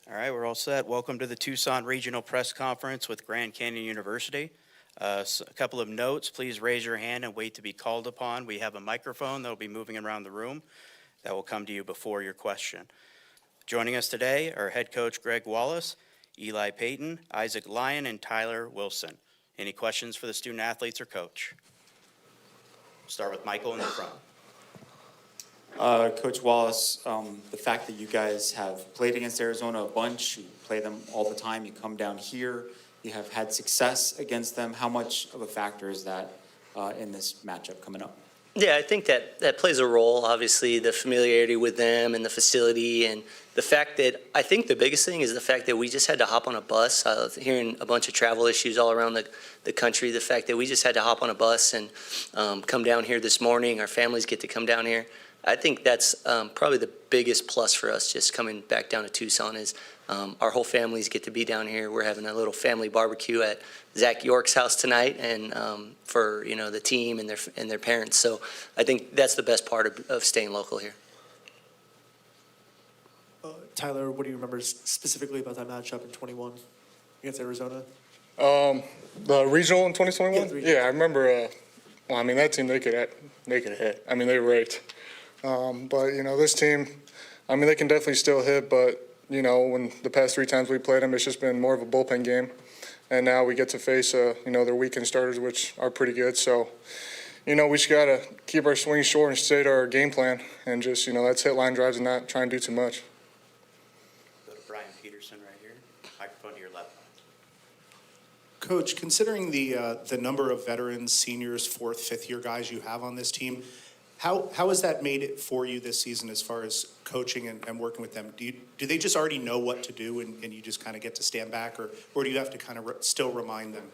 All right, we're all set. Welcome to the Tucson Regional Press Conference with Grand Canyon University. A couple of notes, please raise your hand and wait to be called upon. We have a microphone that will be moving around the room that will come to you before your question. Joining us today are head coach Greg Wallace, Eli Payton, Isaac Lyon, and Tyler Wilson. Any questions for the student athletes or coach? We'll start with Michael in the front. Coach Wallace, the fact that you guys have played against Arizona a bunch, you play them all the time, you come down here, you have had success against them. How much of a factor is that in this matchup coming up? Yeah, I think that plays a role, obviously, the familiarity with them and the facility, and the fact that I think the biggest thing is the fact that we just had to hop on a bus. Hearing a bunch of travel issues all around the country, the fact that we just had to hop on a bus and come down here this morning, our families get to come down here. I think that's probably the biggest plus for us just coming back down to Tucson is our whole families get to be down here. We're having a little family barbecue at Zach York's house tonight, and for the team and their parents. So I think that's the best part of staying local here. Tyler, what do you remember specifically about that matchup in 21 against Arizona? The regional in 2021? Yeah, I remember. That team they could hit. They were raked. But this team, they can definitely still hit. But when the past 3 times we played them, it's just been more of a bullpen game. And now we get to face their weekend starters, which are pretty good. So we just gotta keep our swing short and stay to our game plan, and just that's hit line drives and not try and do too much. Go to Brian Peterson right here. Microphone to your left. Coach, considering the number of veterans, seniors, 4th, 5th-year guys you have on this team, how has that made it for you this season as far as coaching and working with them? Do they just already know what to do and you just kind of get to stand back, or do you have to kind of still remind them?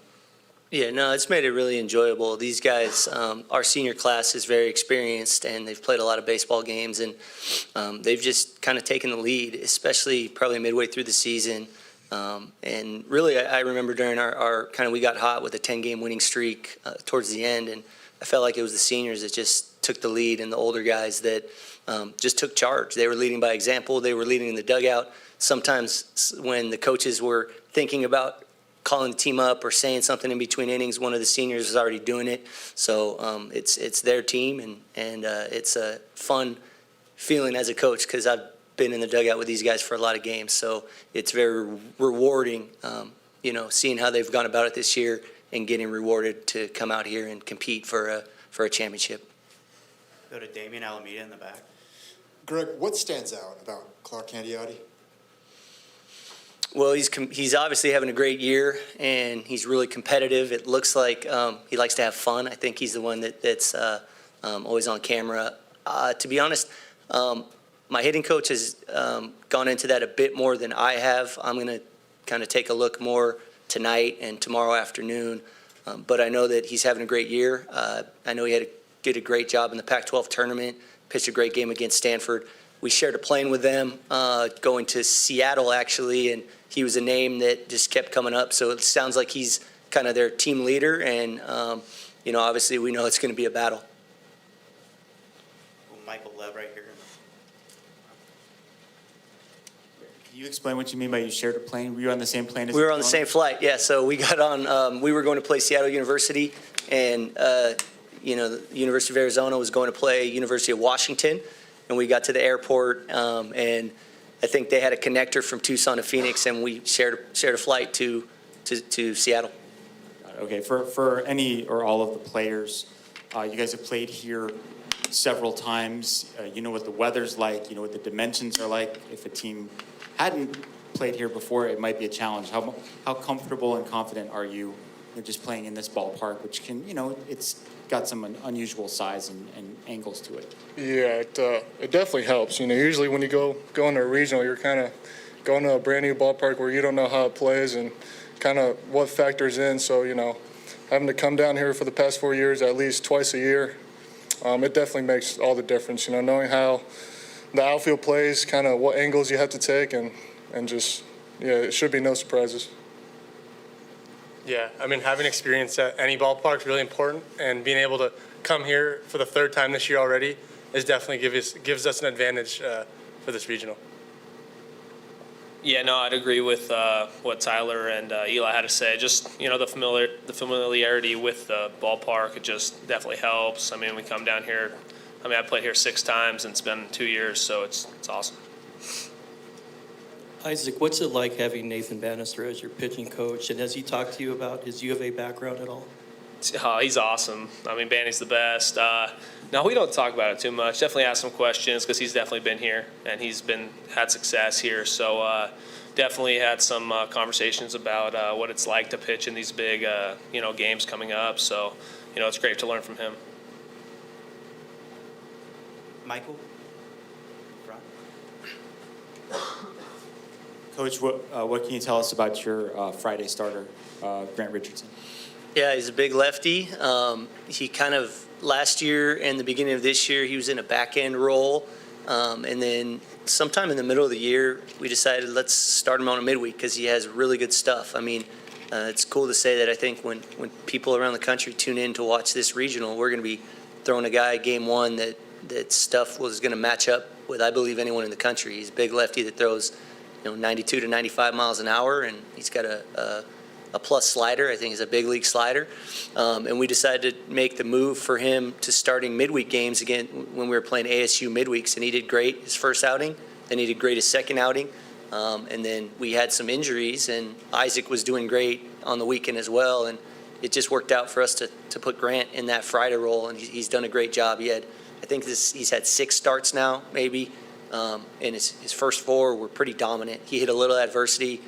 Yeah, no, it's made it really enjoyable. These guys, our senior class is very experienced, and they've played a lot of baseball games, and they've just kind of taken the lead, especially probably midway through the season. And really, I remember during our we got hot with a 10-game winning streak towards the end, and I felt like it was the seniors that just took the lead and the older guys that just took charge. They were leading by example. They were leading in the dugout. Sometimes when the coaches were thinking about calling the team up or saying something in between innings, one of the seniors was already doing it. So it's their team, and it's a fun feeling as a coach because I've been in the dugout with these guys for a lot of games. So it's very rewarding, seeing how they've gone about it this year and getting rewarded to come out here and compete for a championship. Go to Damian Alameda in the back. Greg, what stands out about Clark Candiotti? Well, he's obviously having a great year, and he's really competitive. It looks like he likes to have fun. I think he's the one that's always on camera. To be honest, my hitting coach has gone into that a bit more than I have. I'm going to kind of take a look more tonight and tomorrow afternoon. But I know that he's having a great year. I know he did a great job in the Pac-12 tournament, pitched a great game against Stanford. We shared a plane with them going to Seattle, actually, and he was a name that just kept coming up. So it sounds like he's kind of their team leader, and, obviously we know it's going to be a battle. Michael Lev right here. Can you explain what you mean by you shared a plane? Were you on the same plane as We were on the same flight, yeah. So we got on, we were going to play Seattle University, and, the University of Arizona was going to play University of Washington, and we got to the airport, and I think they had a connector from Tucson to Phoenix, and we shared a flight to Seattle. Okay, for any or all of the players, you guys have played here several times. You know what the weather's like, you know what the dimensions are like. If a team hadn't played here before, it might be a challenge. How comfortable and confident are you just playing in this ballpark, which can, it's got some unusual size and angles to it? Yeah, it definitely helps. Usually when you go into a regional, you're kind of going to a brand new ballpark where you don't know how it plays and kind of what factors in. So having to come down here for the past 4 years at least twice a year, it definitely makes all the difference. Knowing how the outfield plays, kind of what angles you have to take, and just it should be no surprises. Yeah, having experience at any ballpark is really important, and being able to come here for the 3rd time this year already is definitely gives us an advantage for this regional. Yeah, no, I'd agree with what Tyler and Eli had to say. Just, the familiarity with the ballpark, it just definitely helps. I mean, we come down here, I played here 6 times and it's been 2 years, so it's awesome. Isaac, what's it like having Nathan Bannister as your pitching coach? And has he talked to you about his U of A background at all? Oh, he's awesome. I mean, Banny's the best. No, we don't talk about it too much. Definitely ask some questions because he's definitely been here and he's had success here. So definitely had some conversations about what it's like to pitch in these big, games coming up. So, it's great to learn from him. Michael? Front. Coach, what can you tell us about your Friday starter, Grant Richardson? Yeah, he's a big lefty. He kind of, last year and the beginning of this year, he was in a back end role. And then sometime in the middle of the year, we decided let's start him on a midweek because he has really good stuff. I mean, it's cool to say that I think when people around the country tune in to watch this regional, we're going to be throwing a guy game one that stuff was going to match up with, I believe, anyone in the country. He's a big lefty that throws 92 to 95 miles an hour, and he's got a plus slider. I think is a big league slider. And we decided to make the move for him to starting midweek games again when we were playing ASU midweeks, and he did great his first outing, then he did great his second outing. And then we had some injuries, and Isaac was doing great on the weekend as well, and it just worked out for us to put Grant in that Friday role, and he's done a great job. He's had 6 starts now, maybe, and his first 4 were pretty dominant. He hit a little adversity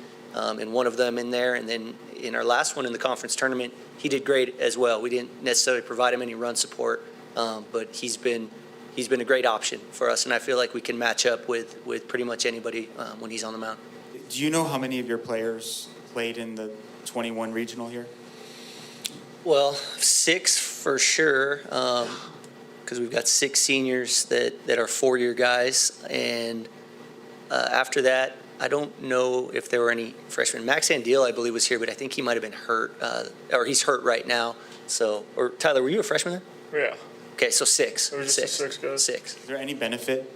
in one of them in there, and then in our last one in the conference tournament, he did great as well. We didn't necessarily provide him any run support, but he's been a great option for us, and I feel like we can match up with pretty much anybody when he's on the mound. Do you know how many of your players played in the 21 regional here? Well, 6 for sure, because we've got 6 seniors that are 4-year guys, and after that, I don't know if there were any freshmen. Max Andeal, I believe, was here, but I think he might have been hurt, or he's hurt right now. So, or Tyler, were you a freshman then? Yeah. Okay, so 6. There was just 6 guys. 6. Is there any benefit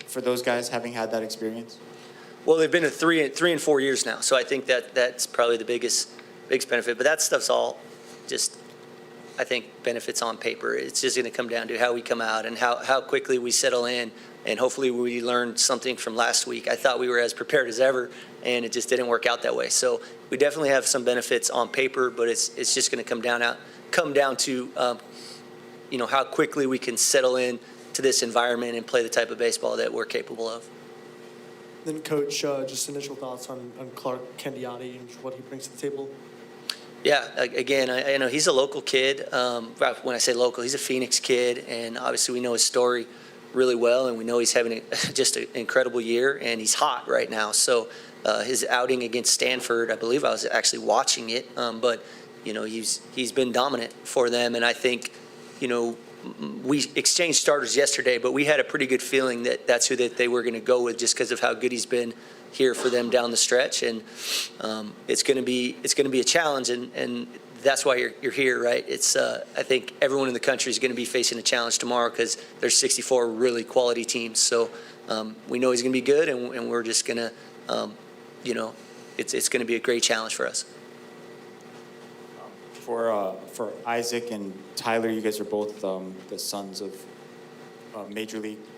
for those guys having had that experience? Well, they've been to 3 and 4 years now, so I think that's probably the biggest benefit. But that stuff's all just, I think, benefits on paper. It's just going to come down to how we come out and how quickly we settle in. And hopefully we learned something from last week. I thought we were as prepared as ever, and it just didn't work out that way. So we definitely have some benefits on paper, but it's just going to come down to how quickly we can settle in to this environment and play the type of baseball that we're capable of. Then, Coach, just initial thoughts on Clark Candiati and what he brings to the table. Yeah, again, I know he's a local kid. When I say local, he's a Phoenix kid, and obviously we know his story really well, and we know he's having just an incredible year, and he's hot right now. So his outing against Stanford, I believe I was actually watching it, but he's been dominant for them, and I think we exchanged starters yesterday, but we had a pretty good feeling that that's who that they were going to go with just because of how good he's been here for them down the stretch, and it's going to be a challenge, and that's why you're here, right? It's I think everyone in the country is going to be facing a challenge tomorrow because there's 64 really quality teams. So we know he's going to be good, and we're just going to, it's going to be a great challenge for us. For Isaac and Tyler, you guys are both the sons of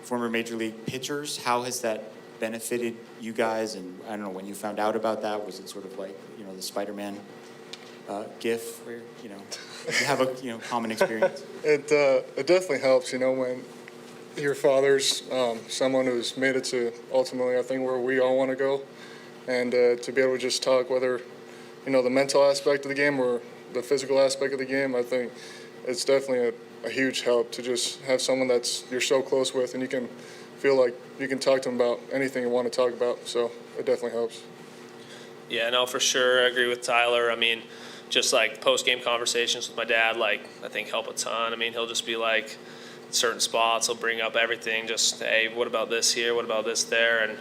former major league pitchers. How has that benefited you guys? And I don't know, when you found out about that, was it sort of like the Spider-Man GIF where you have a common experience? It definitely helps, when your father's someone who's made it to ultimately, I think, where we all want to go, and to be able to just talk whether the mental aspect of the game or the physical aspect of the game, I think it's definitely a huge help to just have someone that's you're so close with, and you can feel like you can talk to them about anything you want to talk about. So it definitely helps. Yeah, no, for sure. I agree with Tyler. I mean, just like post-game conversations with my dad, I think help a ton. I mean, he'll just be like, certain spots, he'll bring up everything. Just, hey, what about this here? What about this there? And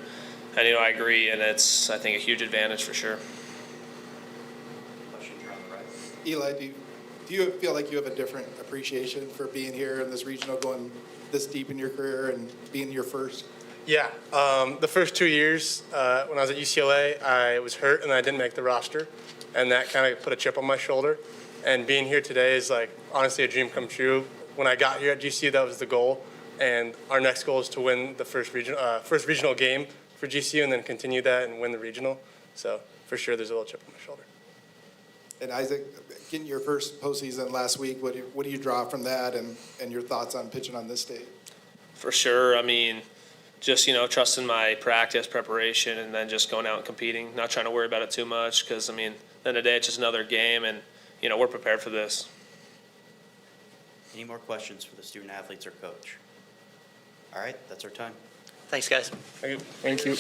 I agree, and it's, I think, a huge advantage for sure. Eli, do you feel like you have a different appreciation for being here in this regional, going this deep in your career and being your first? Yeah, the first 2 years when I was at UCLA, I was hurt and I didn't make the roster, and that kind of put a chip on my shoulder. And being here today is like honestly a dream come true. When I got here at GCU, that was the goal, and our next goal is to win the first regional game for GCU, and then continue that and win the regional. So for sure, there's a little chip on my shoulder. And Isaac, getting your first postseason last week, what do you draw from that, and your thoughts on pitching on this stage? For sure. I mean, just, trusting my practice, preparation, and then just going out and competing, not trying to worry about it too much because, I mean, at the end of the day, it's just another game, and, we're prepared for this. Any more questions for the student athletes or coach? All right, that's our time. Thanks, guys. Thank you.